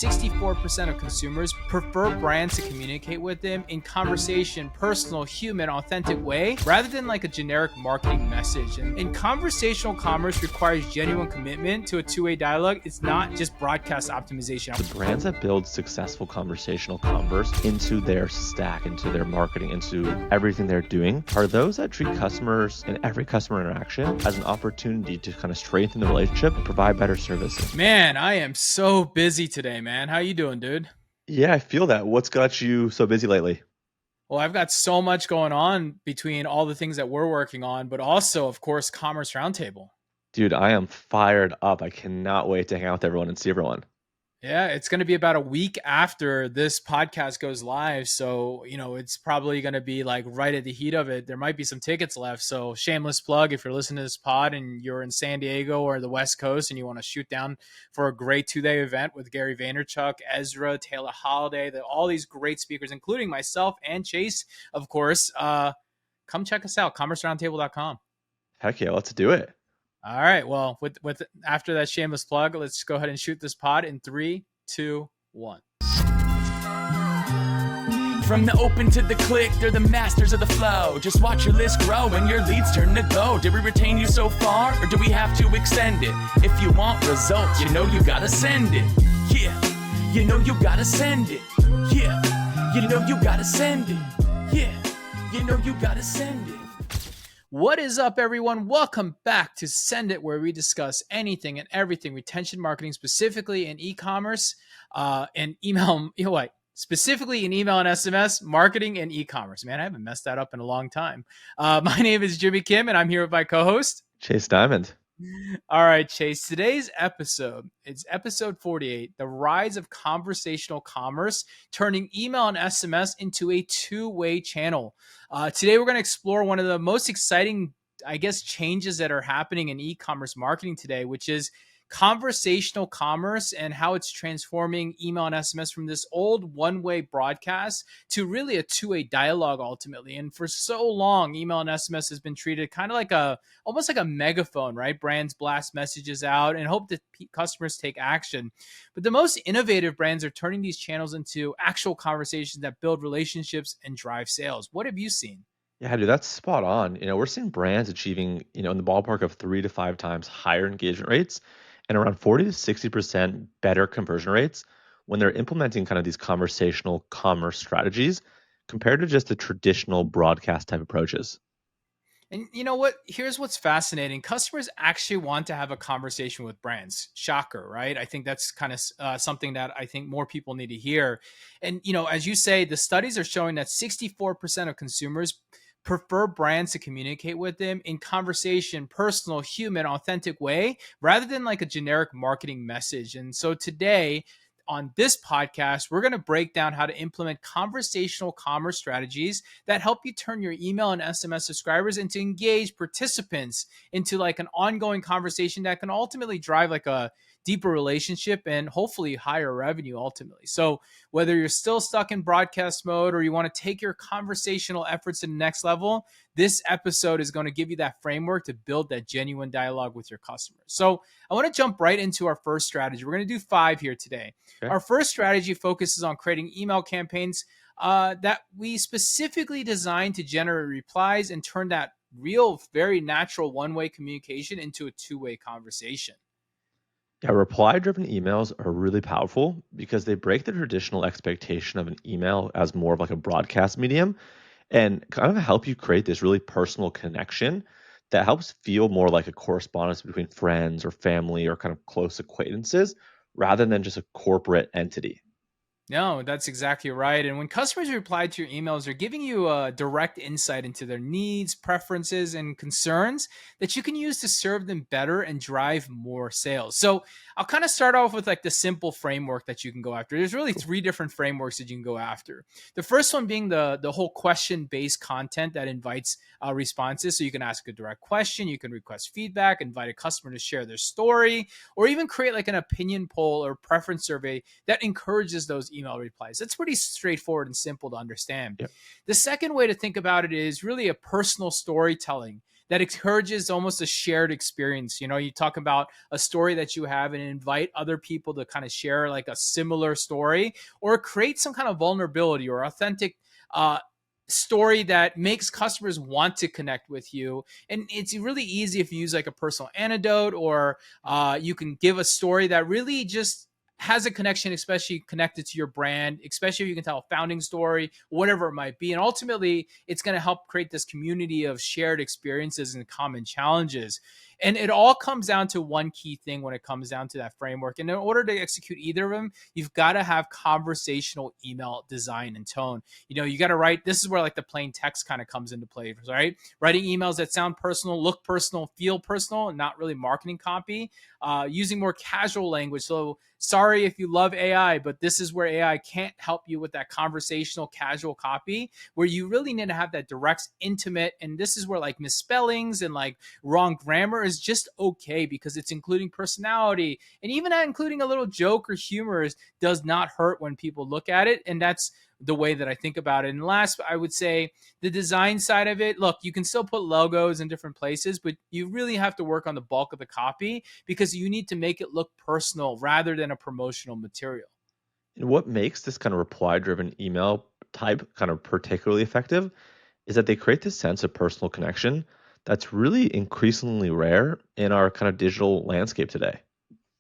64% of consumers prefer brands to communicate with them in conversation, personal, human, authentic way, rather than like a generic marketing message. And conversational commerce requires genuine commitment to a two-way dialogue. It's not just broadcast optimization. The brands that build successful conversational commerce into their stack, into their marketing, into everything they're doing, are those that treat customers and every customer interaction as an opportunity to kind of strengthen the relationship and provide better services. Man, I am so busy today, man. How you doing, dude? Yeah, I feel that. What's got you so busy lately? Well, I've got so much going on between all the things that we're working on, but also, of course, Commerce Roundtable. Dude, I am fired up. I cannot wait to hang out with everyone and see everyone. Yeah, it's going to be about a week after this podcast goes live. So, it's probably going to be like right at the heat of it. There might be some tickets left. So, shameless plug if you're listening to this pod and you're in San Diego or the West Coast and you want to shoot down for a great 2-day event with Gary Vaynerchuk, Ezra, Taylor Holiday, all these great speakers, including myself and Chase, of course, come check us out, commerceroundtable.com. Heck yeah, let's do it. All right. Well, with after that shameless plug, let's go ahead and shoot this pod in 3, 2, 1. From the open to the click, they're the masters of the flow. Just watch your list grow and your leads turn to go. Did we retain you so far, or do we have to extend it? If you want results, you know you gotta send it. Yeah, you know you gotta send it. Yeah, you know you gotta send it. Yeah, you know you gotta send it. What is up, everyone? Welcome back to Send It, where we discuss anything and everything retention marketing, specifically in e-commerce and email. Specifically in email and SMS marketing and e-commerce. Man, I haven't messed that up in a long time. My name is Jimmy Kim, and I'm here with my co-host Chase Dimond. All right, Chase. Today's episode, it's episode 48, the rise of conversational commerce, turning email and SMS into a two-way channel. Today, we're going to explore one of the most exciting, changes that are happening in e-commerce marketing today, which is conversational commerce and how it's transforming email and SMS from this old one-way broadcast to really a two-way dialogue ultimately. And for so long, email and SMS has been treated kind of like almost like a megaphone, right? Brands blast messages out and hope that customers take action. But the most innovative brands are turning these channels into actual conversations that build relationships and drive sales. What have you seen? Yeah, dude, that's spot on. We're seeing brands achieving, in the ballpark of 3 to 5 times higher engagement rates and around 40 to 60% better conversion rates when they're implementing kind of these conversational commerce strategies compared to just the traditional broadcast type approaches. And you know what? Here's what's fascinating. Customers actually want to have a conversation with brands. Shocker, right? I think that's kind of something that I think more people need to hear. And, as you say, the studies are showing that 64% of consumers prefer brands to communicate with them in conversation, personal, human, authentic way, rather than like a generic marketing message. And so today, on this podcast, we're going to break down how to implement conversational commerce strategies that help you turn your email and SMS subscribers into engaged participants into like an ongoing conversation that can ultimately drive like a deeper relationship and hopefully higher revenue ultimately. So whether you're still stuck in broadcast mode or you want to take your conversational efforts to the next level, this episode is going to give you that framework to build that genuine dialogue with your customers. So I want to jump right into our first strategy. We're going to do 5 here today. Okay. Our first strategy focuses on creating email campaigns that we specifically designed to generate replies and turn that real, very natural one-way communication into a two-way conversation. Yeah, reply-driven emails are really powerful because they break the traditional expectation of an email as more of like a broadcast medium and kind of help you create this really personal connection that helps feel more like a correspondence between friends or family or kind of close acquaintances rather than just a corporate entity. No, that's exactly right. And when customers reply to your emails, they're giving you a direct insight into their needs, preferences, and concerns that you can use to serve them better and drive more sales. So I'll kind of start off with like the simple framework that you can go after. There's really 3 different frameworks that you can go after. The first one being the whole question-based content that invites responses. So you can ask a direct question, you can request feedback, invite a customer to share their story, or even create like an opinion poll or preference survey that encourages those email replies. That's pretty straightforward and simple to understand. Yep. The second way to think about it is really a personal storytelling that encourages almost a shared experience. You know, you talk about a story that you have and invite other people to kind of share like a similar story, or create some kind of vulnerability or authentic story that makes customers want to connect with you. And it's really easy if you use like a personal anecdote, or you can give a story that really just has a connection, especially connected to your brand, especially if you can tell a founding story, whatever it might be. And ultimately, it's going to help create this community of shared experiences and common challenges. And it all comes down to one key thing when it comes down to that framework. And in order to execute either of them, you've got to have conversational email design and tone. You know, you got to write, this is where like the plain text kind of comes into play, right? Writing emails that sound personal, look personal, feel personal, and not really marketing copy. Using more casual language. So sorry if you love AI, but this is where AI can't help you with that conversational, casual copy, where you really need to have that direct, intimate. And this is where like misspellings and like wrong grammar is just okay, because it's including personality, and even including a little joke or humor does not hurt when people look at it. And that's the way that I think about it. And last, I would say the design side of it. Look, you can still put logos in different places, but you really have to work on the bulk of the copy, because you need to make it look personal rather than a promotional material. And what makes this kind of reply driven email type kind of particularly effective is that they create this sense of personal connection that's really increasingly rare in our kind of digital landscape today.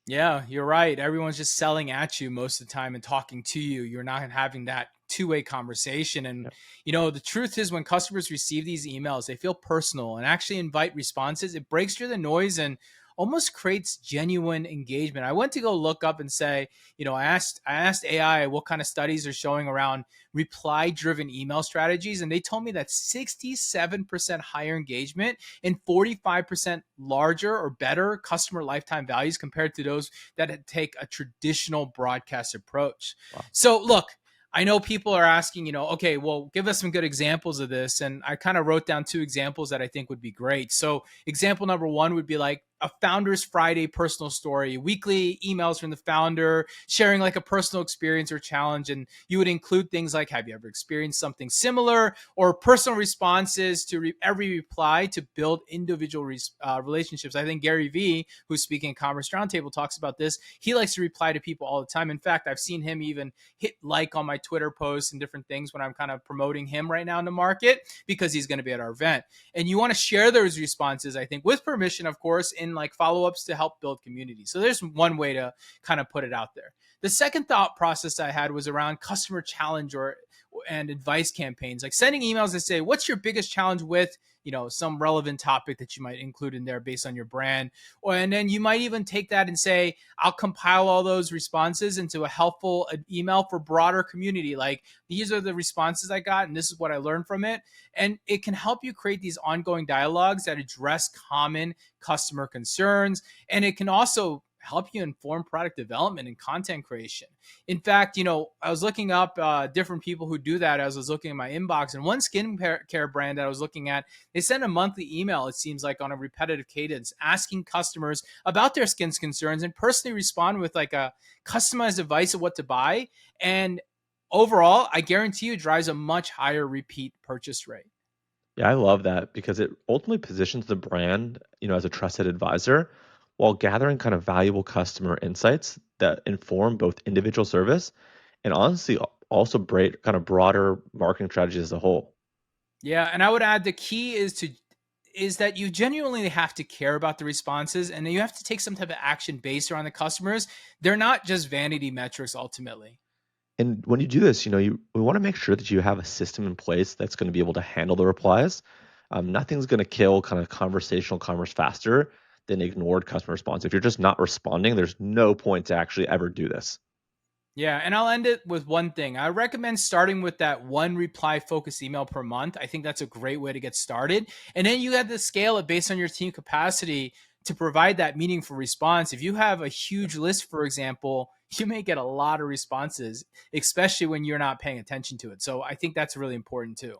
Yeah, you're right. Everyone's just selling at you most of the time and talking to you. You're not having that two-way conversation. And Yeah. you know, the truth is, when customers receive these emails, they feel personal and actually invite responses. It breaks through the noise and almost creates genuine engagement. I went to go look up and say, you know, I asked AI what kind of studies are showing around reply-driven email strategies, and they told me that 67% higher engagement and 45% larger or better customer lifetime values compared to those that take a traditional broadcast approach. Wow. So, look, I know people are asking, you know, okay, well, give us some good examples of this. And I kind of wrote down two examples that I think would be great. So, example number one would be like a Founders Friday personal story, weekly emails from the founder sharing like a personal experience or challenge. And you would include things like, have you ever experienced something similar, or personal responses to every reply to build individual relationships. I think Gary Vee, who's speaking at Commerce Roundtable, talks about this. He likes to reply to people all the time. In fact, I've seen him even hit like on my Twitter posts and different things when I'm kind of promoting him right now in the market, because he's going to be at our event. And you want to share those responses, I think, with permission, of course, in like follow-ups to help build community. So there's one way to kind of put it out there. The second thought process I had was around customer challenge or and advice campaigns, like sending emails that say, what's your biggest challenge with, you know, some relevant topic that you might include in there based on your brand. Or, and then you might even take that and say, I'll compile all those responses into a helpful email for broader community. Like, these are the responses I got, and this is what I learned from it. And it can help you create these ongoing dialogues that address common customer concerns. And it can also help you inform product development and content creation. In fact, you know, I was looking up different people who do that as I was looking at my inbox. And one skincare brand that I was looking at, they send a monthly email, it seems like, on a repetitive cadence, asking customers about their skin's concerns, and personally respond with like a customized advice of what to buy. And overall, I guarantee you, it drives a much higher repeat purchase rate. Yeah, I love that because it ultimately positions the brand, as a trusted advisor while gathering kind of valuable customer insights that inform both individual service and honestly also kind of broader marketing strategies as a whole. Yeah, and I would add the key is that you genuinely have to care about the responses, and then you have to take some type of action based around the customers. They're not just vanity metrics ultimately. And when you do this, we want to make sure that you have a system in place that's going to be able to handle the replies. Nothing's going to kill kind of conversational commerce faster than ignored customer response. If you're just not responding, there's no point to actually ever do this. Yeah, and I'll end it with one thing. I recommend starting with that one reply focused email per month. I think that's a great way to get started. And then you have to scale it based on your team capacity to provide that meaningful response. If you have a huge list, for example, you may get a lot of responses, especially when you're not paying attention to it. So I think that's really important too.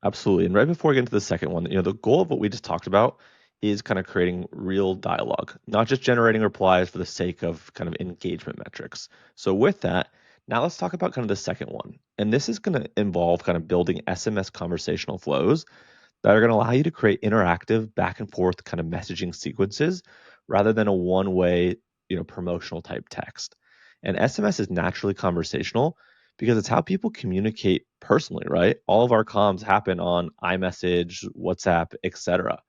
Absolutely. And right before we get into the second one, the goal of what we just talked about is kind of creating real dialogue, not just generating replies for the sake of kind of engagement metrics. So with that, now let's talk about kind of the second one. And this is going to involve kind of building SMS conversational flows that are going to allow you to create interactive back and forth kind of messaging sequences rather than a one-way, promotional type text. And SMS is naturally conversational because it's how people communicate personally, right? All of our comms happen on iMessage, WhatsApp, etc.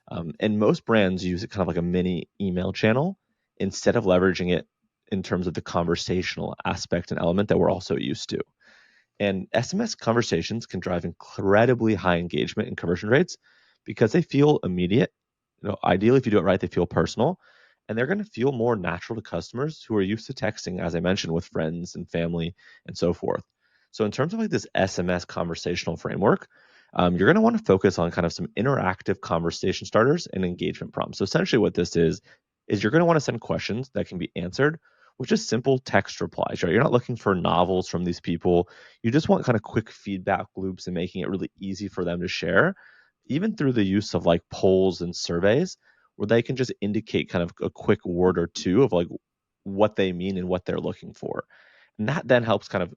And most brands use it kind of like a mini email channel instead of leveraging it in terms of the conversational aspect and element that we're also used to. And SMS conversations can drive incredibly high engagement and conversion rates because they feel immediate. Ideally, if you do it right, they feel personal, and they're going to feel more natural to customers who are used to texting, as I mentioned, with friends and family and so forth. So, in terms of like this SMS conversational framework, you're going to want to focus on kind of some interactive conversation starters and engagement prompts. So, essentially, what this is you're going to want to send questions that can be answered with just simple text replies, right? You're not looking for novels from these people. You just want kind of quick feedback loops and making it really easy for them to share, even through the use of like polls and surveys, where they can just indicate kind of a quick word or two of like what they mean and what they're looking for. And that then helps kind of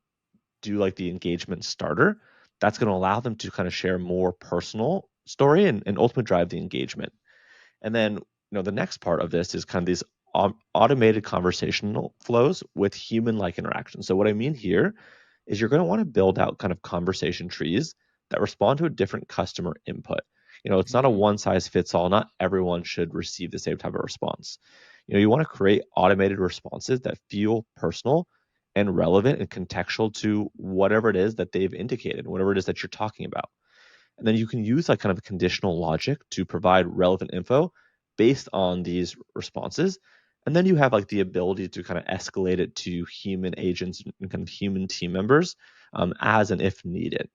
do like the engagement starter. That's going to allow them to kind of share more personal story and ultimately drive the engagement. And then, the next part of this is kind of these automated conversational flows with human-like interaction. So what I mean here is you're going to want to build out kind of conversation trees that respond to a different customer input. It's not a Mm. one size fits all. Not everyone should receive the same type of response. You want to create automated responses that feel personal and relevant and contextual to whatever it is that they've indicated, whatever it is that you're talking about. And then you can use like kind of conditional logic to provide relevant info based on these responses. And then you have like the ability to kind of escalate it to human agents and kind of human team members as and if needed.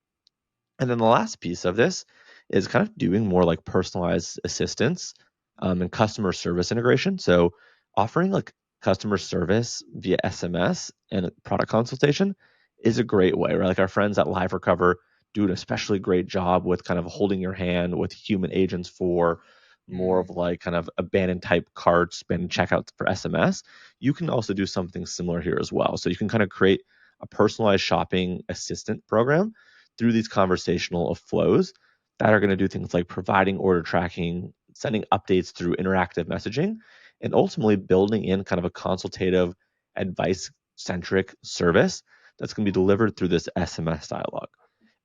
And then the last piece of this is kind of doing more like personalized assistance and customer service integration. So offering like customer service via SMS and product consultation is a great way, right? Like our friends at Live Recover do an especially great job with kind of holding your hand with human agents for more of Mm. like kind of abandoned type carts, abandoned checkouts for SMS. You can also do something similar here as well. So you can kind of create a personalized shopping assistant program through these conversational flows that are going to do things like providing order tracking, sending updates through interactive messaging, and ultimately building in kind of a consultative, advice centric service that's going to be delivered through this SMS dialogue.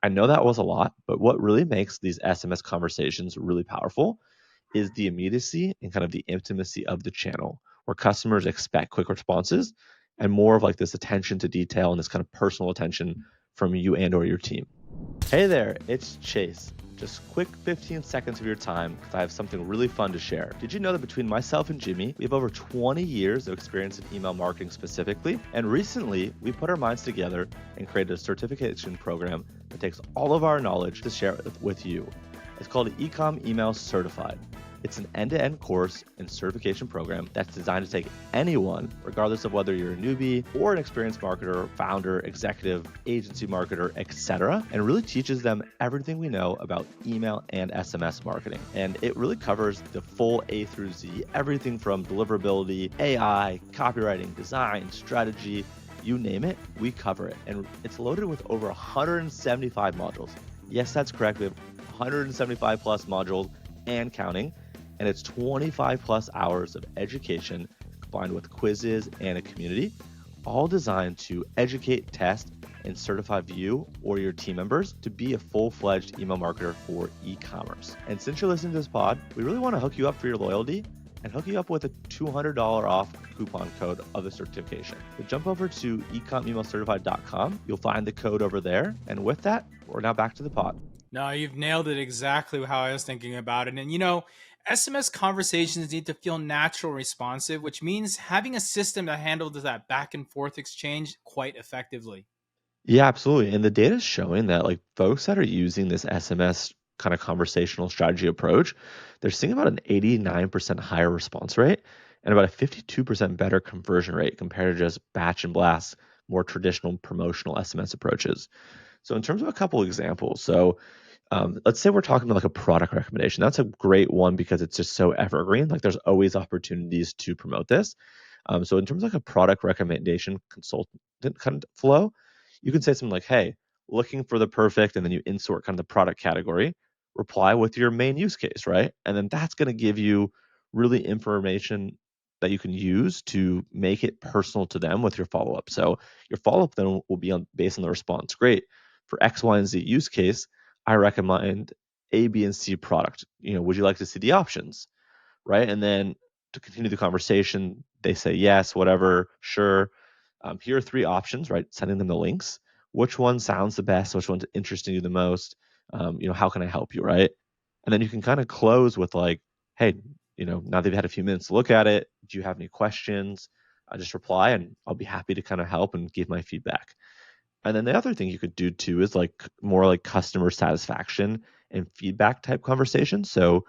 I know that was a lot, but what really makes these SMS conversations really powerful is the immediacy and kind of the intimacy of the channel, where customers expect quick responses and more of like this attention to detail and this kind of personal attention from you and or your team. Hey there, it's Chase. Just quick 15 seconds of your time because I have something really fun to share. Did you know that between myself and Jimmy, we have over 20 years of experience in email marketing specifically? And recently, we put our minds together and created a certification program that takes all of our knowledge to share it with you. It's called Ecom Email Certified. It's an end-to-end course and certification program that's designed to take anyone, regardless of whether you're a newbie or an experienced marketer, founder, executive, agency marketer, etc., and really teaches them everything we know about email and SMS marketing. And it really covers the full A through Z, everything from deliverability, AI, copywriting, design, strategy, you name it, we cover it. And it's loaded with over 175 modules. Yes, that's correct. We have 175 plus modules and counting. And it's 25 plus hours of education combined with quizzes and a community, all designed to educate, test, and certify you or your team members to be a full-fledged email marketer for e-commerce. And since you're listening to this pod, we really want to hook you up for your loyalty and hook you up with a $200 off coupon code of the certification. So jump over to ecomemailcertified.com. You'll find the code over there. And with that, we're now back to the pod. No, you've nailed it exactly how I was thinking about it. And SMS conversations need to feel natural, responsive, which means having a system that handles that back and forth exchange quite effectively. Yeah, absolutely. And the data is showing that like folks that are using this SMS kind of conversational strategy approach, they're seeing about an 89% higher response rate and about a 52% better conversion rate compared to just batch and blast, more traditional promotional SMS approaches. So in terms of a couple examples, let's say we're talking about like a product recommendation. That's a great one because it's just so evergreen. Like there's always opportunities to promote this. So in terms of like a product recommendation consultant kind of flow, you can say something like, hey, looking for the perfect, and then you insert kind of the product category, reply with your main use case, right? And then that's going to give you really information that you can use to make it personal to them with your follow up. So your follow up then will be based on the response. Great. For X, Y, and Z use case, I recommend A, B, and C product. Would you like to see the options? Right. And then to continue the conversation, they say yes, whatever, sure. Here are three options, right? Sending them the links. Which one sounds the best? Which one's interesting you the most? How can I help you, right? And then you can kind of close with like, hey, now they've had a few minutes to look at it. Do you have any questions? I just reply and I'll be happy to kind of help and give my feedback. And then the other thing you could do too is like more like customer satisfaction and feedback type conversations. So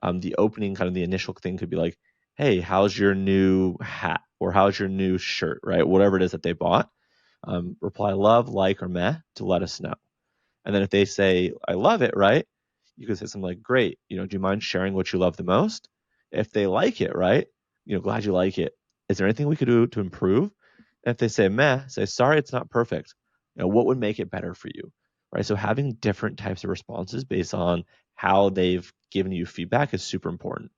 the opening, kind of the initial thing could be like, hey, how's your new hat or how's your new shirt, right? Whatever it is that they bought. Reply love, like, or meh to let us know. And then if they say, I love it, right? You could say something like, great, do you mind sharing what you love the most? If they like it, right? Glad you like it. Is there anything we could do to improve? And if they say meh, say, sorry, it's not perfect. What would make it better for you? Right. So having different types of responses based on how they've given you feedback is super important.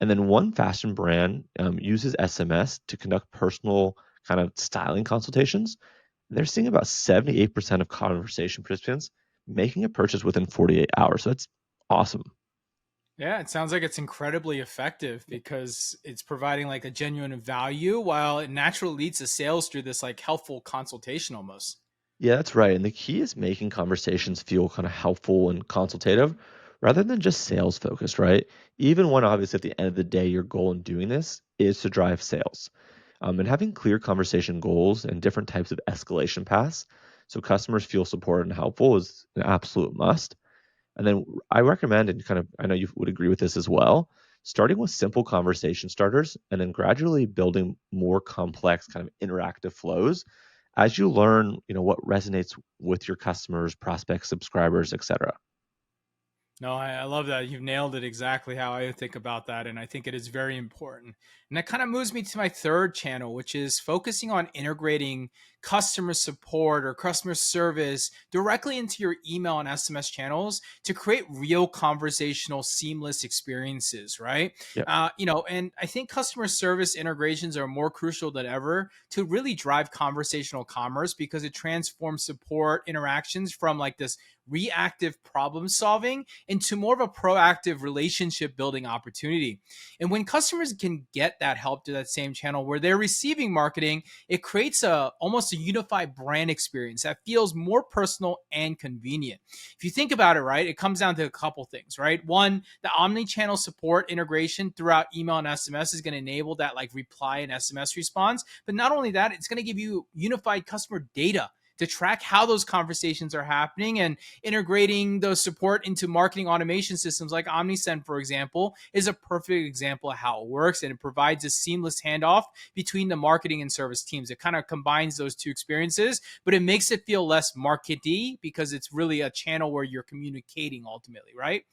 And then one fashion brand uses SMS to conduct personal kind of styling consultations. They're seeing about 78% of conversation participants making a purchase within 48 hours. So that's awesome. Yeah, it sounds like it's incredibly effective because it's providing like a genuine value while it naturally leads to sales through this like helpful consultation almost. Yeah, that's right. And the key is making conversations feel kind of helpful and consultative rather than just sales focused, right? Even when obviously at the end of the day, your goal in doing this is to drive sales. And having clear conversation goals and different types of escalation paths so customers feel supported and helpful is an absolute must. And then I recommend, and kind of, I know you would agree with this as well, starting with simple conversation starters and then gradually building more complex kind of interactive flows as you learn, what resonates with your customers, prospects, subscribers, etc. No, I love that. You've nailed it exactly how I think about that. And I think it is very important. And that kind of moves me to my third channel, which is focusing on integrating customer support or customer service directly into your email and SMS channels to create real conversational, seamless experiences, right? Yeah. And I think customer service integrations are more crucial than ever to really drive conversational commerce because it transforms support interactions from like this reactive problem solving into more of a proactive relationship building opportunity. And when customers can get that help to that same channel where they're receiving marketing, it creates a almost a unified brand experience that feels more personal and convenient. If you think about it, right, it comes down to a couple things, right? One, the omni-channel support integration throughout email and SMS is going to enable that like reply and SMS response. But not only that, it's going to give you unified customer data to track how those conversations are happening, and integrating those support into marketing automation systems like OmniSend, for example, is a perfect example of how it works. And it provides a seamless handoff between the marketing and service teams. It kind of combines those two experiences, but it makes it feel less markety because it's really a channel where you're communicating ultimately, right?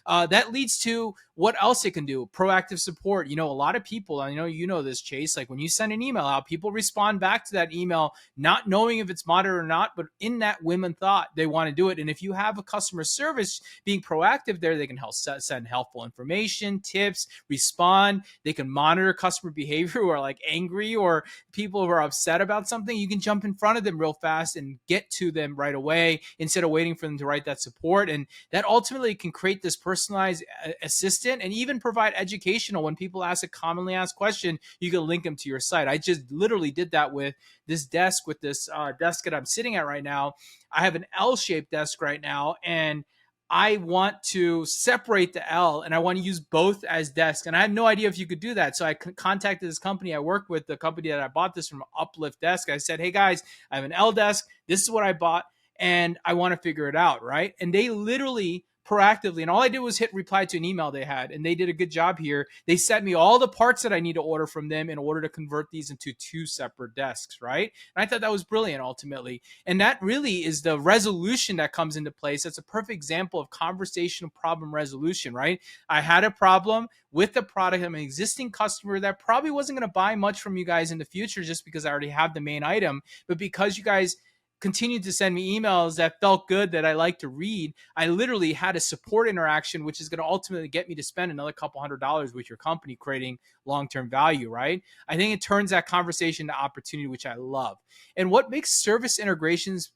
That leads to what else it can do. Proactive support. A lot of people, I know you know this, Chase, like when you send an email out, people respond back to that email not knowing if it's moderate or not, but in that whim and thought, they want to do it. And if you have a customer service being proactive there, they can help send helpful information, tips, respond. They can monitor customer behavior who are like angry or people who are upset about something. You can jump in front of them real fast and get to them right away instead of waiting for them to write that support. And that ultimately can create this personalized assistant and even provide educational. When people ask a commonly asked question, you can link them to your site. I just literally did that with this desk, with this desk that I'm sitting at right now. I have an L-shaped desk right now, and I want to separate the L and I want to use both as desks. And I had no idea if you could do that. So I contacted this company I work with, the company that I bought this from, Uplift Desk. I said, hey guys, I have an L desk. This is what I bought and I want to figure it out, right? And they literally proactively, and all I did was hit reply to an email they had, and they did a good job here. They sent me all the parts that I need to order from them in order to convert these into two separate desks, right? And I thought that was brilliant ultimately. And that really is the resolution that comes into place. That's a perfect example of conversational problem resolution, right? I had a problem with the product. I'm an existing customer that probably wasn't going to buy much from you guys in the future just because I already have the main item, but because you guys continued to send me emails that felt good, that I like to read, I literally had a support interaction, which is going to ultimately get me to spend another couple $100 with your company, creating long-term value, right? I think it turns that conversation to opportunity, which I love. And what makes service integrations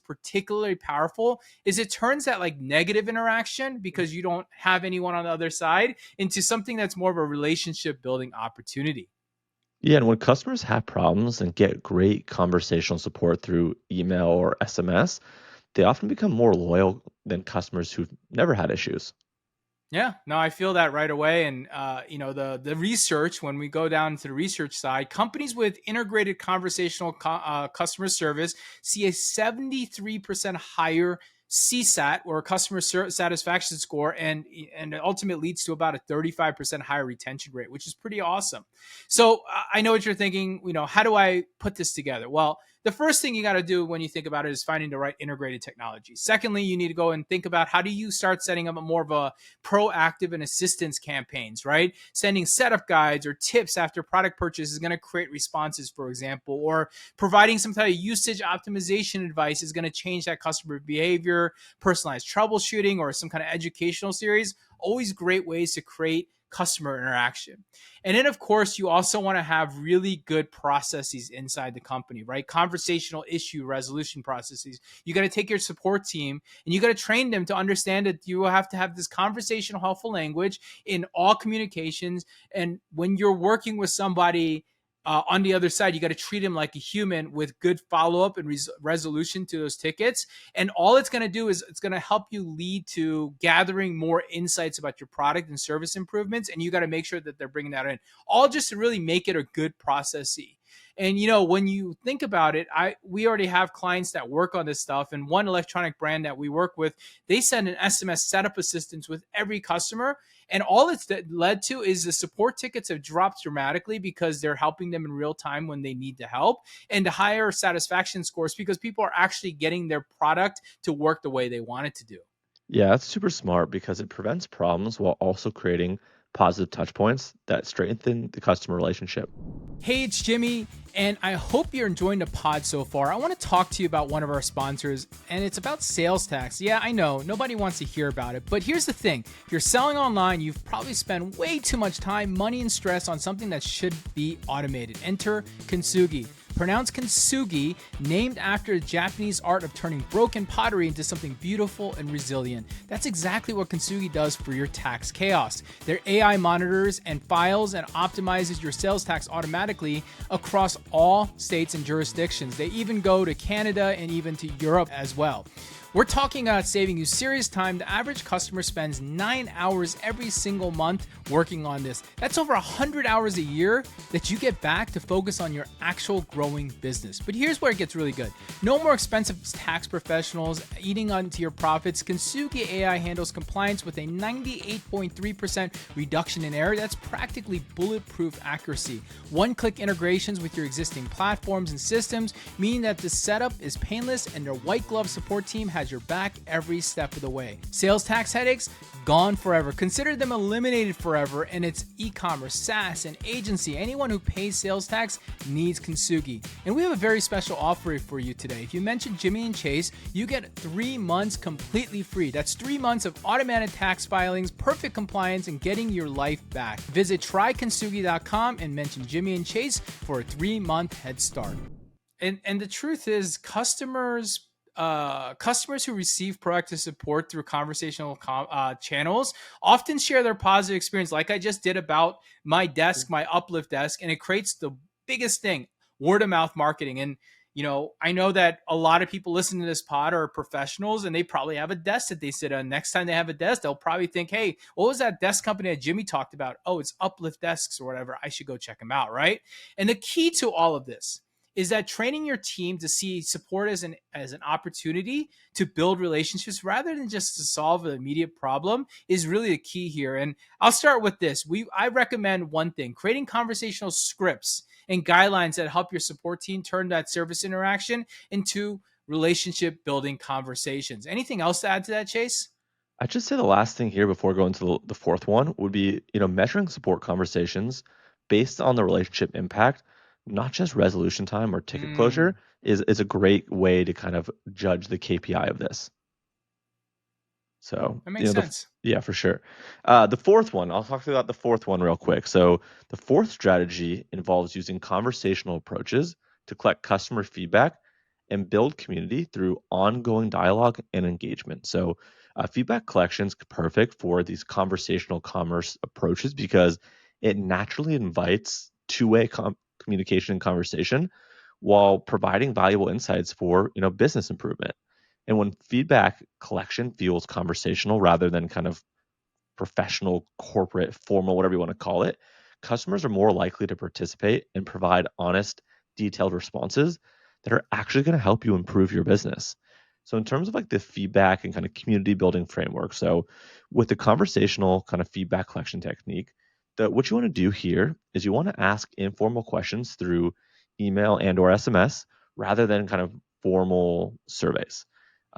particularly powerful is it turns that like negative interaction, because you don't have anyone on the other side, into something that's more of a relationship building opportunity. Yeah, and when customers have problems and get great conversational support through email or SMS, they often become more loyal than customers who've never had issues. Yeah, no, I feel that right away. And the research, when we go down to the research side, companies with integrated conversational customer service see a 73% higher CSAT, or customer satisfaction score, and it ultimately leads to about a 35% higher retention rate, which is pretty awesome. So I know what you're thinking. How do I put this together? Well, the first thing you got to do when you think about it is finding the right integrated technology. Secondly, you need to go and think about how do you start setting up a more of a proactive and assistance campaigns, right? Sending setup guides or tips after product purchase is going to create responses, for example, or providing some type of usage optimization advice is going to change that customer behavior, personalized troubleshooting, or some kind of educational series. Always great ways to create customer interaction. And then, of course, you also want to have really good processes inside the company, right? Conversational issue resolution processes. You got to take your support team and you got to train them to understand that you have to have this conversational, helpful language in all communications. And when you're working with somebody on the other side, you got to treat them like a human with good follow up and resolution to those tickets. And all it's going to do is it's going to help you lead to gathering more insights about your product and service improvements. And you got to make sure that they're bringing that in, all just to really make it a good processy. And when you think about it, we already have clients that work on this stuff. And one electronic brand that we work with, they send an SMS setup assistance with every customer. And all it's led to is the support tickets have dropped dramatically because they're helping them in real time when they need the help, and the higher satisfaction scores because people are actually getting their product to work the way they want it to do. Yeah, that's super smart because it prevents problems while also creating positive touch points that strengthen the customer relationship. Hey, it's Jimmy, and I hope you're enjoying the pod so far. I want to talk to you about one of our sponsors, and it's about sales tax. Yeah, I know, nobody wants to hear about it, but here's the thing. If you're selling online, you've probably spent way too much time, money, and stress on something that should be automated. Enter Kintsugi. Pronounced kintsugi, named after the Japanese art of turning broken pottery into something beautiful and resilient. That's exactly what kintsugi does for your tax chaos. Their AI monitors and files and optimizes your sales tax automatically across all states and jurisdictions. They even go to Canada and even to Europe as well. We're talking about saving you serious time. The average customer spends 9 hours every single month working on this. That's over 100 hours a year that you get back to focus on your actual growing business. But here's where it gets really good. No more expensive tax professionals eating onto your profits. Kintsugi AI handles compliance with a 98.3% reduction in error. That's practically bulletproof accuracy. One-click integrations with your existing platforms and systems, meaning that the setup is painless and their white glove support team has your back every step of the way. Sales tax headaches, gone forever. Consider them eliminated forever, and it's e-commerce, SaaS, and agency. Anyone who pays sales tax needs Kintsugi. And we have a very special offer for you today. If you mention Jimmy and Chase, you get 3 months completely free. That's 3 months of automated tax filings, perfect compliance, and getting your life back. Visit trykintsugi.com and mention Jimmy and Chase for a 3-month head start. And the truth is, customers who receive proactive support through conversational channels often share their positive experience, like I just did about my desk, my uplift desk, and it creates the biggest thing: word of mouth marketing. And I know that a lot of people listening to this pod are professionals, and they probably have a desk that they sit on. Next time they have a desk, they'll probably think, "Hey, what was that desk company that Jimmy talked about? Oh, it's Uplift Desks or whatever. I should go check them out." Right? And the key to all of this is that training your team to see support as an opportunity to build relationships rather than just to solve an immediate problem is really the key here. And I'll start with this. I recommend one thing: creating conversational scripts and guidelines that help your support team turn that service interaction into relationship building conversations. Anything else to add to that, Chase? I'd just say the last thing here before going to the fourth one would be, measuring support conversations based on the relationship impact not just resolution time or ticket closure, Mm, is a great way to kind of judge the KPI of this. So, that makes sense. yeah, for sure. The fourth one, I'll talk about the fourth one real quick. So, the fourth strategy involves using conversational approaches to collect customer feedback and build community through ongoing dialogue and engagement. So, feedback collection is perfect for these conversational commerce approaches because it naturally invites two-way communication and conversation while providing valuable insights for business improvement. And when feedback collection feels conversational rather than kind of professional, corporate, formal, whatever you want to call it, customers are more likely to participate and provide honest, detailed responses that are actually going to help you improve your business. So, in terms of like the feedback and kind of community building framework, so with the conversational kind of feedback collection technique, what you want to do here is you want to ask informal questions through email and or SMS rather than kind of formal surveys.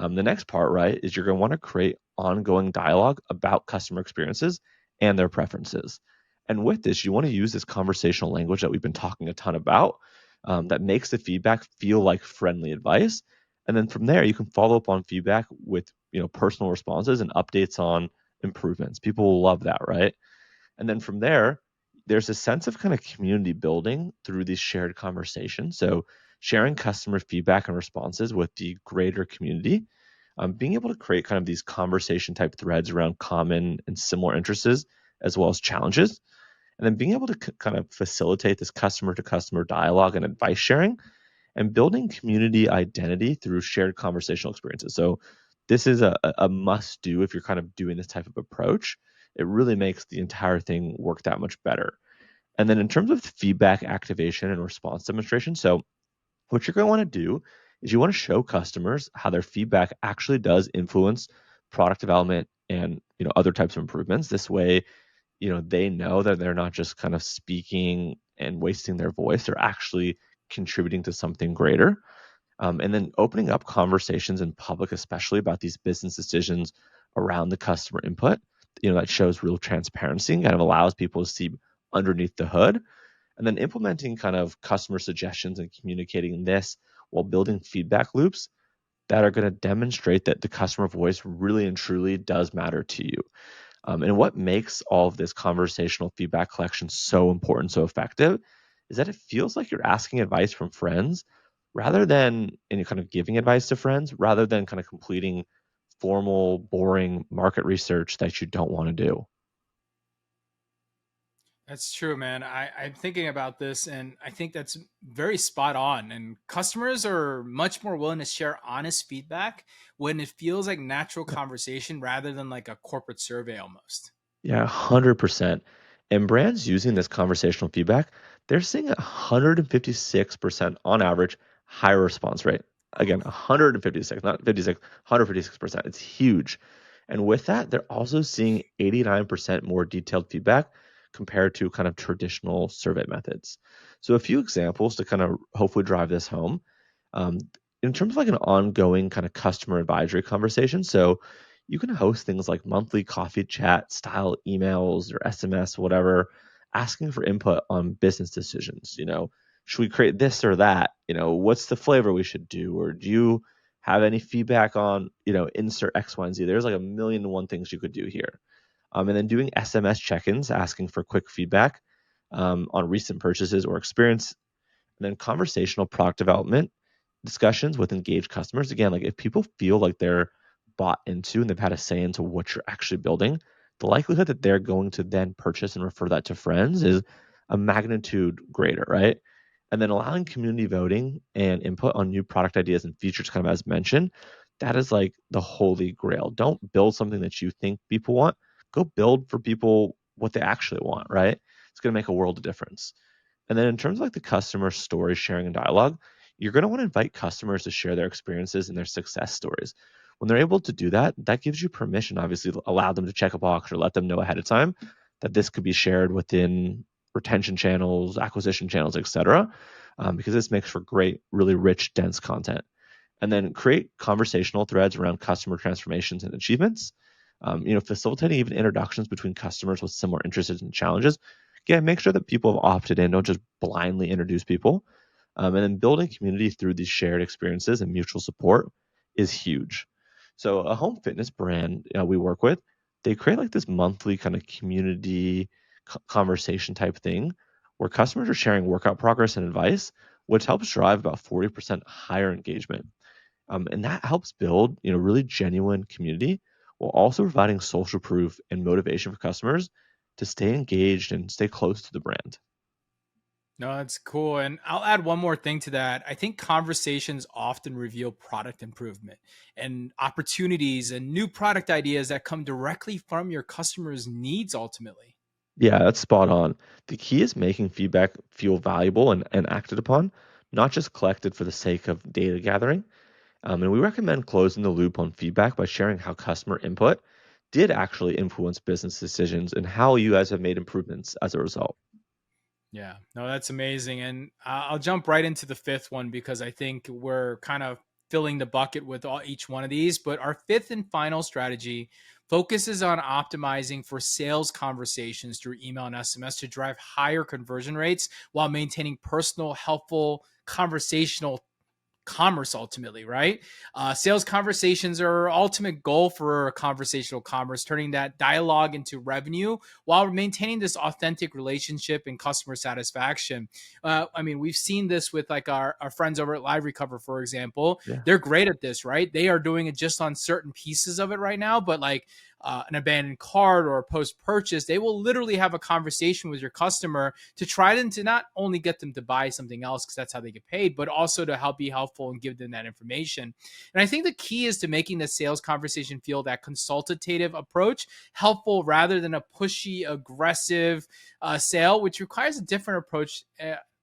The next part, right, is you're going to want to create ongoing dialogue about customer experiences and their preferences. And with this, you want to use this conversational language that we've been talking a ton about that makes the feedback feel like friendly advice. And then from there, you can follow up on feedback with personal responses and updates on improvements. People will love that, right? And then from there, there's a sense of kind of community building through these shared conversations. So sharing customer feedback and responses with the greater community, being able to create kind of these conversation type threads around common and similar interests as well as challenges, and then being able to kind of facilitate this customer to customer dialogue and advice sharing and building community identity through shared conversational experiences. So this is a must do if you're kind of doing this type of approach. It really makes the entire thing work that much better. And then in terms of feedback activation and response demonstration, so what you're going to want to do is you want to show customers how their feedback actually does influence product development and other types of improvements. This way, they know that they're not just kind of speaking and wasting their voice, they're actually contributing to something greater. And then opening up conversations in public, especially about these business decisions around the customer input, that shows real transparency and kind of allows people to see underneath the hood. And then implementing kind of customer suggestions and communicating this while building feedback loops that are going to demonstrate that the customer voice really and truly does matter to you. And what makes all of this conversational feedback collection so important, so effective, is that it feels like you're asking advice from friends rather than and you're kind of giving advice to friends rather than kind of completing formal, boring market research that you don't want to do. That's true, man. I'm thinking about this and I think that's very spot on. And customers are much more willing to share honest feedback when it feels like natural conversation rather than like a corporate survey almost. Yeah, 100%. And brands using this conversational feedback, they're seeing 156% on average higher response rate. Again, 156, not 56, 156%. It's huge. And with that, they're also seeing 89% more detailed feedback compared to kind of traditional survey methods. So, a few examples to kind of hopefully drive this home. Um, in terms of like an ongoing kind of customer advisory conversation, so you can host things like monthly coffee chat style emails or SMS, whatever, asking for input on business decisions. Should we create this or that? What's the flavor we should do? Or do you have any feedback on, insert X, Y, and Z? There's like a million and one things you could do here. And then doing SMS check ins, asking for quick feedback on recent purchases or experience. And then conversational product development discussions with engaged customers. Again, like if people feel like they're bought into and they've had a say into what you're actually building, the likelihood that they're going to then purchase and refer that to friends is a magnitude greater, right? And then allowing community voting and input on new product ideas and features, kind of as mentioned, that is like the holy grail. Don't build something that you think people want. Go build for people what they actually want, right? It's going to make a world of difference. And then in terms of like the customer story sharing and dialogue, you're going to want to invite customers to share their experiences and their success stories. When they're able to do that, that gives you permission, obviously, to allow them to check a box or let them know ahead of time that this could be shared within retention channels, acquisition channels, etc. Because this makes for great, really rich, dense content. And then create conversational threads around customer transformations and achievements. Facilitating even introductions between customers with similar interests and challenges again, make sure that people have opted in. Don't just blindly introduce people. And then building community through these shared experiences and mutual support is huge. So a home fitness brand we work with, they create like this monthly kind of community conversation type thing where customers are sharing workout progress and advice, which helps drive about 40% higher engagement. And that helps build, really genuine community while also providing social proof and motivation for customers to stay engaged and stay close to the brand. No, that's cool. And I'll add one more thing to that. I think conversations often reveal product improvement and opportunities and new product ideas that come directly from your customers' needs ultimately. Yeah, that's spot on. The key is making feedback feel valuable and acted upon, not just collected for the sake of data gathering. And we recommend closing the loop on feedback by sharing how customer input did actually influence business decisions and how you guys have made improvements as a result. Yeah, no, that's amazing. And I'll jump right into the fifth one because I think we're kind of filling the bucket with each one of these. But our fifth and final strategy focuses on optimizing for sales conversations through email and SMS to drive higher conversion rates while maintaining personal, helpful, conversational commerce ultimately, right? Sales conversations are our ultimate goal for conversational commerce, turning that dialogue into revenue while maintaining this authentic relationship and customer satisfaction. I mean, we've seen this with like our friends over at Live Recover, for example. Yeah. They're great at this, right? They are doing it just on certain pieces of it right now, but like an abandoned cart or a post purchase, they will literally have a conversation with your customer to try them to not only get them to buy something else because that's how they get paid, but also to help be helpful and give them that information. And I think the key is to making the sales conversation feel that consultative approach helpful rather than a pushy, aggressive sale, which requires a different approach.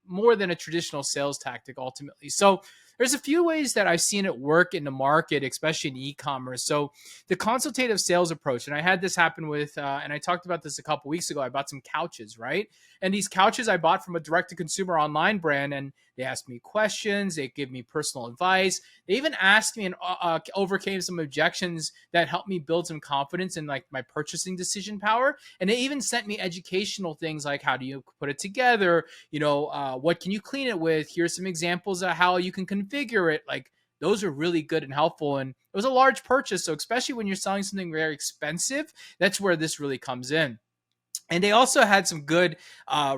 More than a traditional sales tactic ultimately. So there's a few ways that I've seen it work in the market, especially in e-commerce. So the consultative sales approach, and I had this happen with, and I talked about this a couple weeks ago. I bought some couches, right? And these couches I bought from a direct-to-consumer online brand, and they asked me questions. They give me personal advice. They even asked me and overcame some objections that helped me build some confidence in like my purchasing decision power. And they even sent me educational things like how do you put it together? What can you clean it with? Here's some examples of how you can configure it. Like those are really good and helpful. And it was a large purchase. So especially when you're selling something very expensive, that's where this really comes in. And they also had some good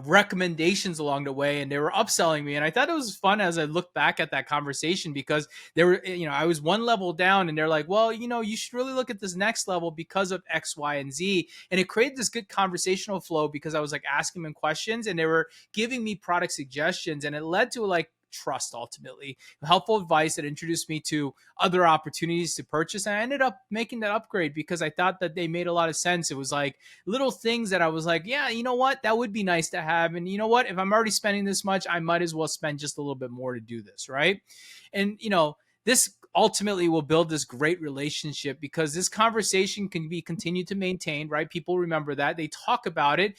recommendations along the way, and they were upselling me. And I thought it was fun as I look back at that conversation because they were, I was one level down, and they're like, well, you should really look at this next level because of X, Y, and Z. And it created this good conversational flow because I was like asking them questions, and they were giving me product suggestions, and it led to like trust ultimately helpful advice that introduced me to other opportunities to purchase. And I ended up making that upgrade because I thought that they made a lot of sense. It was like little things that I was like, yeah, you know what, that would be nice to have. And you know what, if I'm already spending this much, I might as well spend just a little bit more to do this, right? And this ultimately will build this great relationship because this conversation can be continued to maintain, right? People remember that they talk about it,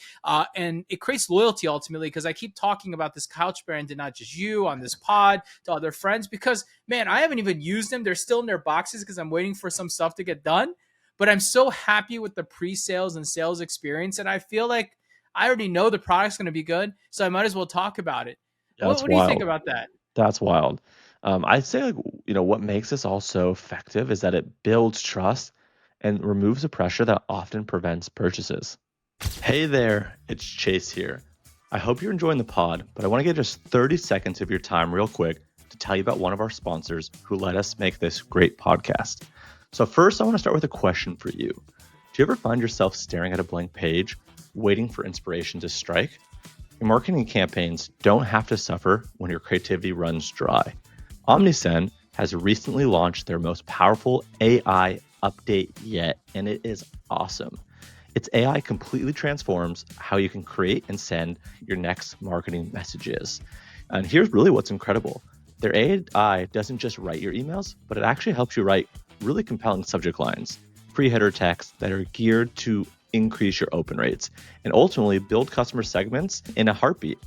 and it creates loyalty ultimately because I keep talking about this couch brand to not just you on this pod, to other friends, because man, I haven't even used them. They're still in their boxes because I'm waiting for some stuff to get done. But I'm so happy with the pre-sales and sales experience, and I feel like I already know the product's going to be good, so I might as well talk about it. That's What do you think wild. about that? That's wild. I'd say, like, what makes this all so effective is that it builds trust and removes the pressure that often prevents purchases. Hey there, it's Chase here. I hope you're enjoying the pod, but I want to get just 30 seconds of your time real quick to tell you about one of our sponsors who let us make this great podcast. So first, I want to start with a question for you. Do you ever find yourself staring at a blank page, waiting for inspiration to strike? Your marketing campaigns don't have to suffer when your creativity runs dry. Omnisend has recently launched their most powerful AI update yet, and it is awesome. Its AI completely transforms how you can create and send your next marketing messages. And here's really what's incredible. Their AI doesn't just write your emails, but it actually helps you write really compelling subject lines, pre-header texts that are geared to increase your open rates, and ultimately build customer segments in a heartbeat.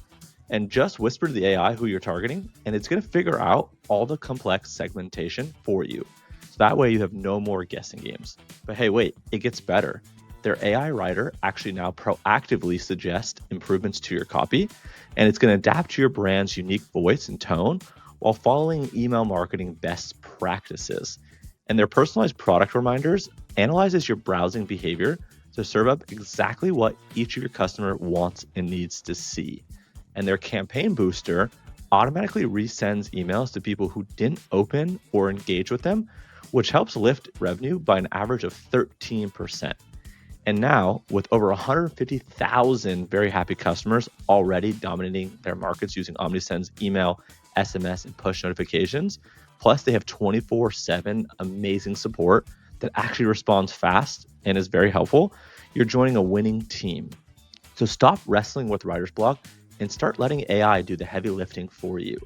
And just whisper to the AI who you're targeting, and it's going to figure out all the complex segmentation for you. So that way you have no more guessing games. But hey, wait, it gets better. Their AI writer actually now proactively suggests improvements to your copy, and it's going to adapt to your brand's unique voice and tone while following email marketing best practices. And their personalized product reminders analyzes your browsing behavior to serve up exactly what each of your customer wants and needs to see. And their campaign booster automatically resends emails to people who didn't open or engage with them, which helps lift revenue by an average of 13%. And now, with over 150,000 very happy customers already dominating their markets using OmniSend's email, SMS, and push notifications, plus they have 24/7 amazing support that actually responds fast and is very helpful, you're joining a winning team. So stop wrestling with writer's block and start letting AI do the heavy lifting for you.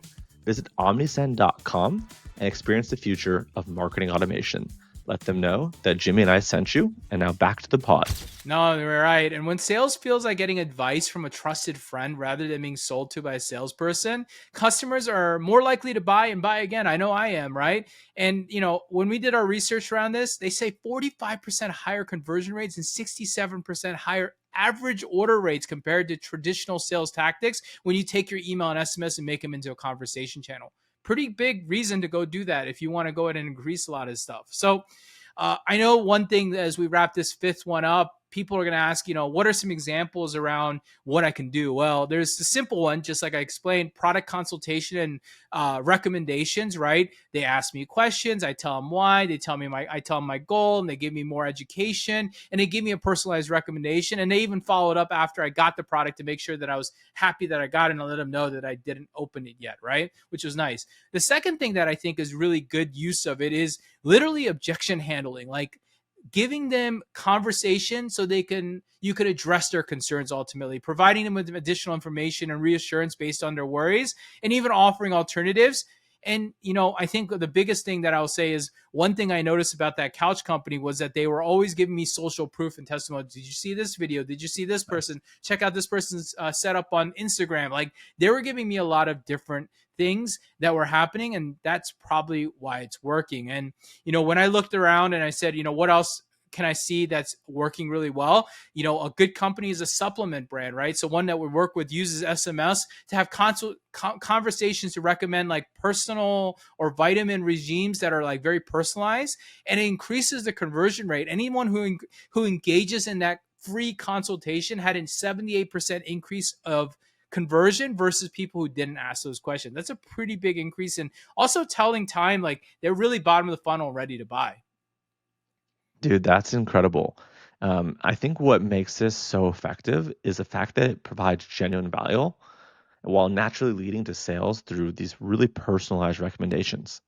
Visit omnisend.com and experience the future of marketing automation. Let them know that Jimmy and I sent you, and now back to the pod. No, you're right. And when sales feels like getting advice from a trusted friend rather than being sold to by a salesperson, customers are more likely to buy and buy again. I know I am, right? And, when we did our research around this, they say 45% higher conversion rates and 67% higher average order rates compared to traditional sales tactics when you take your email and SMS and make them into a conversation channel. Pretty big reason to go do that if you want to go ahead and increase a lot of stuff. So, I know one thing as we wrap this fifth one up, people are going to ask, what are some examples around what I can do? Well, there's the simple one, just like I explained, product consultation and recommendations, right? They ask me questions. I tell them why. They tell me I tell them my goal, and they give me more education, and they give me a personalized recommendation. And they even followed up after I got the product to make sure that I was happy that I got it, and I let them know that I didn't open it yet, right? Which was nice. The second thing that I think is really good use of it is literally objection handling, like giving them conversation so you could address their concerns, ultimately providing them with additional information and reassurance based on their worries, and even offering alternatives. And I think the biggest thing that I'll say is, one thing I noticed about that couch company was that they were always giving me social proof and testimony. Did you see this video? Did you see this person? Check out this person's setup on Instagram. Like, they were giving me a lot of different things that were happening, and that's probably why it's working. And when I looked around and I said, what else can I see that's working really well? A good company is a supplement brand, right? So one that we work with uses SMS to have conversations to recommend like personal or vitamin regimes that are like very personalized, and it increases the conversion rate. Anyone who engages in that free consultation had a 78% increase of conversion versus people who didn't ask those questions. That's a pretty big increase. And also telling time, like they're really bottom of the funnel ready to buy. Dude, that's incredible. I think what makes this so effective is the fact that it provides genuine value while naturally leading to sales through these really personalized recommendations.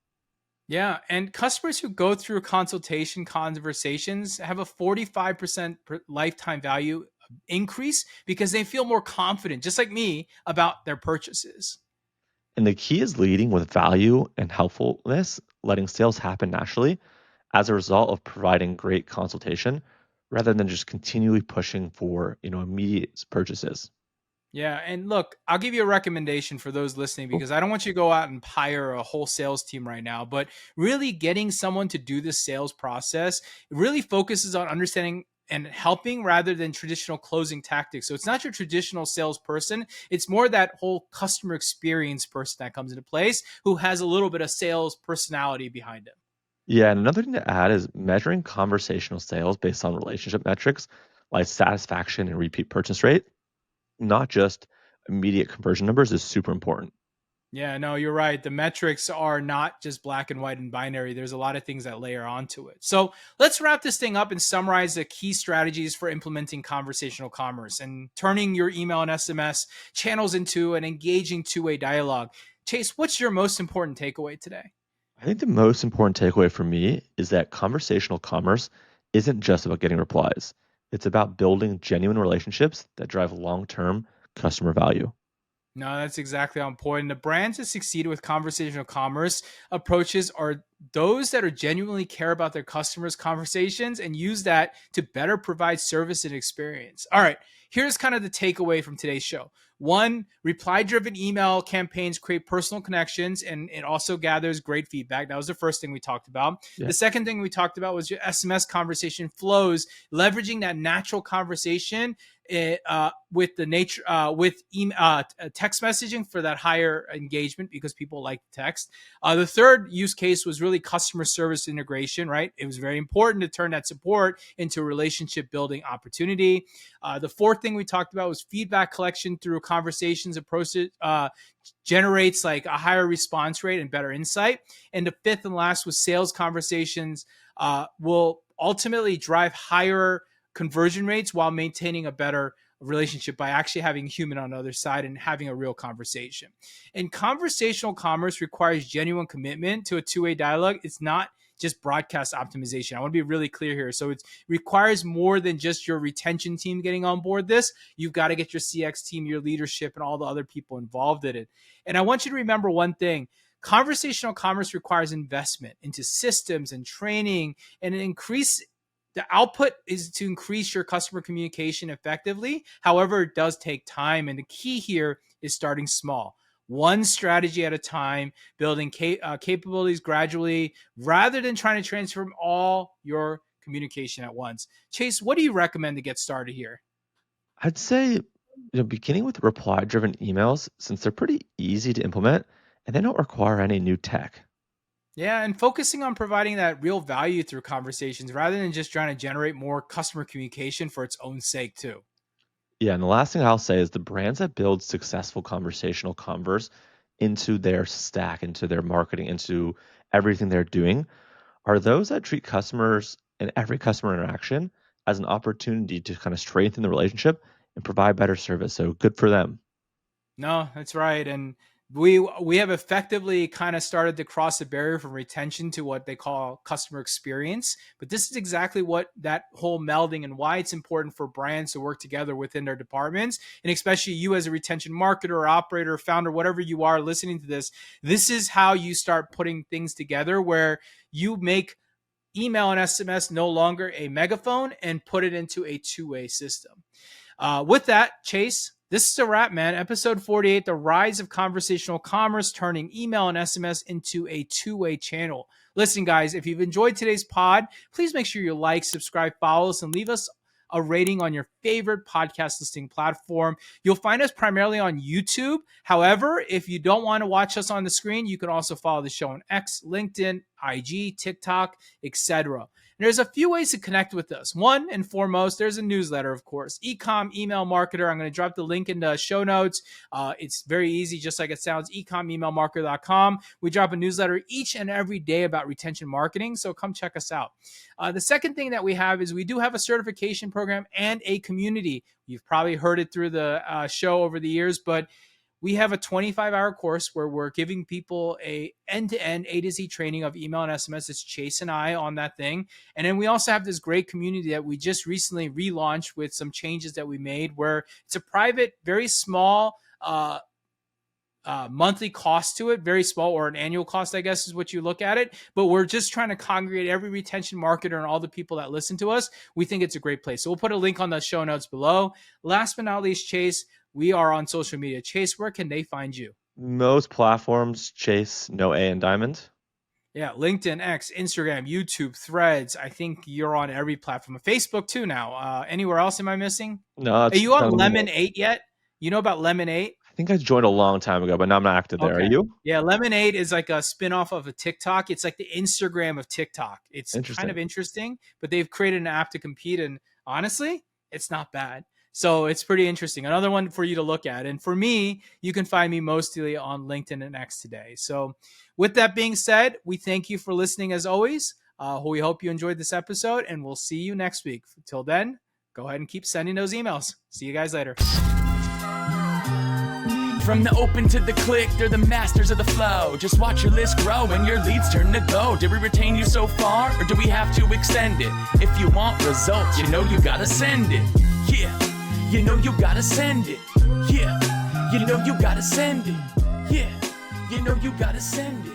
Yeah, and customers who go through consultation conversations have a 45% lifetime value increase because they feel more confident, just like me, about their purchases. And the key is leading with value and helpfulness, letting sales happen naturally as a result of providing great consultation rather than just continually pushing for, immediate purchases. Yeah, and look, I'll give you a recommendation for those listening, Cool. because I don't want you to go out and hire a whole sales team right now, but really getting someone to do this sales process really focuses on understanding and helping rather than traditional closing tactics. So it's not your traditional salesperson, it's more that whole customer experience person that comes into place who has a little bit of sales personality behind him. Yeah, and another thing to add is measuring conversational sales based on relationship metrics like satisfaction and repeat purchase rate, not just immediate conversion numbers, is super important. Yeah, no, you're right. The metrics are not just black and white and binary. There's a lot of things that layer onto it. So let's wrap this thing up and summarize the key strategies for implementing conversational commerce and turning your email and SMS channels into an engaging two-way dialogue. Chase, what's your most important takeaway today? I think the most important takeaway for me is that conversational commerce isn't just about getting replies. It's about building genuine relationships that drive long-term customer value. No, that's exactly on point. The brands that succeed with conversational commerce approaches are those that are genuinely care about their customers' conversations and use that to better provide service and experience. All right, here's kind of the takeaway from today's show. One, reply-driven email campaigns create personal connections, and it also gathers great feedback. That was the first thing we talked about. Yeah. The second thing we talked about was your SMS conversation flows, leveraging that natural conversation with the nature with text messaging for that higher engagement because people like text. The third use case was really customer service integration, right? It was very important to turn that support into a relationship building opportunity. The fourth thing we talked about was feedback collection through conversations approaches generates like a higher response rate and better insight. And the fifth and last was sales conversations will ultimately drive higher conversion rates while maintaining a better relationship by actually having a human on the other side and having a real conversation. And conversational commerce requires genuine commitment to a two-way dialogue. It's not just broadcast optimization. I want to be really clear here. So it requires more than just your retention team getting on board this. You've got to get your CX team, your leadership, and all the other people involved in it. And I want you to remember one thing. Conversational commerce requires investment into systems and training, and the output is to increase your customer communication effectively. However, it does take time. And the key here is starting small, one strategy at a time, building capabilities gradually, rather than trying to transform all your communication at once. Chase, what do you recommend to get started here? I'd say, beginning with reply-driven emails, since they're pretty easy to implement and they don't require any new tech. Yeah, and focusing on providing that real value through conversations rather than just trying to generate more customer communication for its own sake, too. Yeah, and the last thing I'll say is the brands that build successful conversational converse into their stack, into their marketing, into everything they're doing are those that treat customers and every customer interaction as an opportunity to kind of strengthen the relationship and provide better service. So good for them. No, that's right. And we have effectively kind of started to cross the barrier from retention to what they call customer experience. But this is exactly what that whole melding and why it's important for brands to work together within their departments. And especially you as a retention marketer or operator, founder, whatever you are listening to this, this is how you start putting things together where you make email and SMS no longer a megaphone and put it into a two-way system. With that, Chase, this is a wrap, man. Episode 48, the rise of conversational commerce, turning email and SMS into a two-way channel. Listen, guys, if you've enjoyed today's pod, please make sure you like, subscribe, follow us, and leave us a rating on your favorite podcast listening platform. You'll find us primarily on YouTube. However, if you don't want to watch us on the screen, you can also follow the show on X, LinkedIn, IG, TikTok, etc. There's a few ways to connect with us. One and foremost, there's a newsletter, of course. Ecom Email Marketer. I'm going to drop the link in the show notes. It's very easy, just like it sounds, ecomemailmarketer.com. We drop a newsletter each and every day about retention marketing, so come check us out. The second thing that we have is we do have a certification program and a community. You've probably heard it through the show over the years, but we have a 25-hour course where we're giving people a end-to-end A to Z training of email and SMS. It's Chase and I on that thing. And then we also have this great community that we just recently relaunched with some changes that we made where it's a private, very small monthly cost to it, very small, or an annual cost, I guess is what you look at it. But we're just trying to congregate every retention marketer and all the people that listen to us. We think it's a great place. So we'll put a link on the show notes below. Last but not least, Chase, we are on social media. Chase, where can they find you? Most platforms, Chase, no A in Dimond. Yeah, LinkedIn, X, Instagram, YouTube, Threads. I think you're on every platform. Facebook too now. Anywhere else am I missing? No, Are you on done. Lemon 8 yet? You know about Lemon 8? I think I joined a long time ago, but now I'm not active there. Okay. Are you? Yeah, Lemonade is like a spin-off of a TikTok. It's like the Instagram of TikTok. It's kind of interesting, but they've created an app to compete, and honestly, it's not bad. So it's pretty interesting. Another one for you to look at. And for me, you can find me mostly on LinkedIn and X today. So with that being said, we thank you for listening as always. We hope you enjoyed this episode, and we'll see you next week. Till then, go ahead and keep sending those emails. See you guys later. From the open to the click, they're the masters of the flow. Just watch your list grow and your leads turn to gold. Did we retain you so far, or do we have to extend it? If you want results, you know you gotta send it. Yeah, you know you gotta send it. Yeah, you know you gotta send it. Yeah, you know you gotta send it.